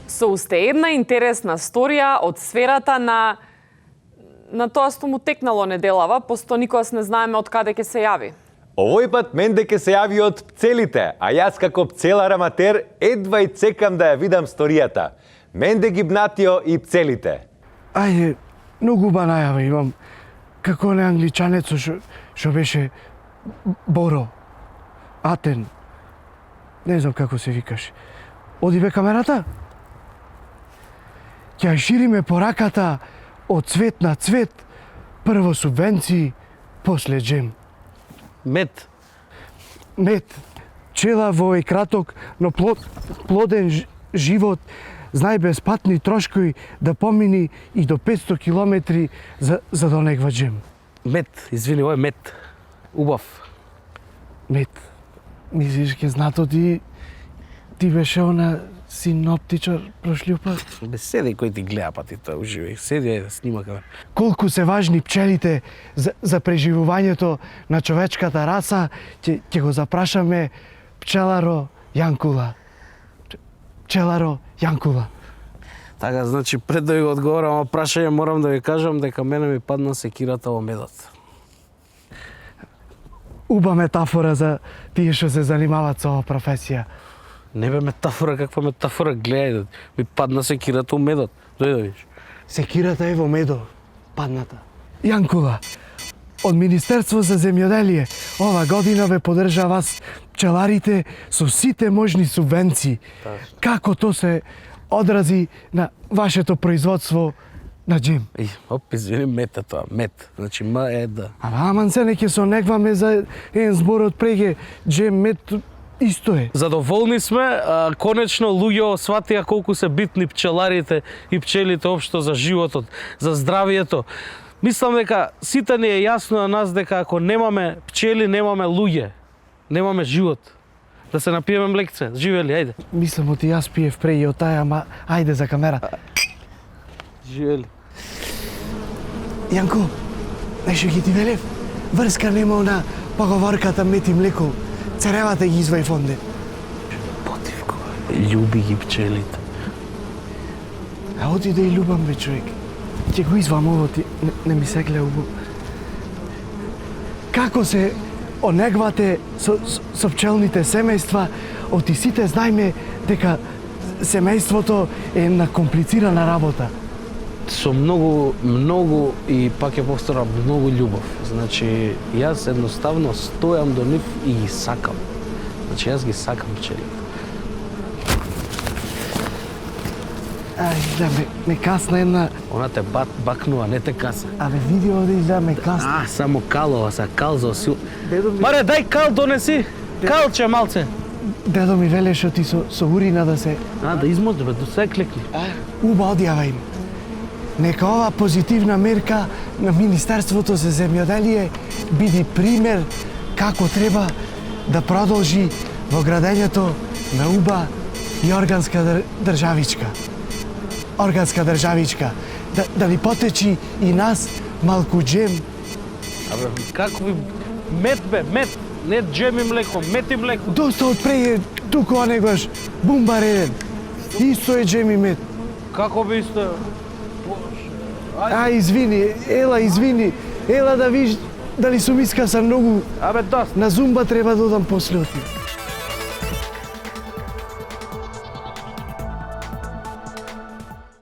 Со уште една интересна сторија од сферата на тоа што му текнало неделава, посто никогаш не знаеме од каде ќе се јави. Овој пат менде ќе се јави од пцелите, а јас како пцелар аматер едва и чекам да ја видам сторијата. Менде ги бнатио и пцелите. Ајде, многу уба најава имам. Како не англичанецо што беше Боро, Атен. Не знам како се викаш. Оди бе камерата? Ќе ја шириме пораката од цвет на цвет. Прво субвенции, после джем. Мед. Мед. Пчела во овој краток, но плоден живот, знај без патни трошкови да помини и до 500 километри за да онегва джем. Мед, извини, ој мед. Убав. Мед. Мислиш ке знато ти беше она синоптичар прошлиот пат? Бе, седи кој ти гледа па ти тоа уживе. Седи да снима камера. Колку се важни пчелите за преживувањето на човечката раса, ќе го запрашаме пчеларо Јанкула. Пчеларо Јанкула. Така, значи, пред да ви го одговорам на прашање, морам да ви кажам дека мене ми падна секирата во медот. Уба метафора за тие што се занимаваат со оваа професија. Не бе метафора, каква метафора, гледај, ми падна секирата во медот. Дојди да видиш. Секирата е во медо, падната. Јанкула, од Министерство за земјоделие, ова година ве поддржа вас пчеларите со сите можни субвенции. Како то се одрази на вашето производство на джем? Извини, мед е тоа, мед. Значи, М-Е-Д. Аман се не ќе се онегваме за еден збор од преге джем мед исто е. Задоволни сме, конечно луѓе сватија колку се битни пчеларите и пчелите општо за животот, за здравието. Мислам дека сите ни е јасно на нас дека ако немаме пчели, немаме луѓе, немаме живот. Да се напиеме млекце. Живели, ајде. Мислам оти јас пиев преги од таја, ама ајде за камера. Живели. Јанко, нешто ќе ти велев? Врска нема она поговорката мет и млеко. Царевата ги извај фонде. Потивко, љуби ги пчелите. А оди да и љубам бе човек. Ќе го извам ово ти, не ми се гледа убаво. Како се онегвате со пчелните семејства, оти сите знаеме дека семејството е една комплицирана работа. Со многу и пак ќе повторам, многу љубов. Значи, јас едноставно стојам до нив и ги сакам. Значи, јас ги сакам пчелите. Ај, да ме касна една... Она те бакнува, не те каса. Абе, види оди да ме касна. Само калова, са кал за осил. Дедо ми... Маре, дај кал донеси. Калче малце. Дедо ми велеше ти со урина да се... Да измоди, бе, до се клекни. Уба одјава им. Нека ова позитивна мерка на Министерството за земјоделие биде пример како треба да продолжи во градењето на уба и органска државичка. Органска државичка. Да ни потечи и нас малку джем. Абе, како ви... Мед бе, мед. Не джем и млеко, мед и млеко. Доста од преге туку онегаш бумбар еден. Исто е джем и мед. Како би исто? Извини, извини. Ела да видиш дали сум искасан многу. Абе, доста. На зумба треба да одам после од ти.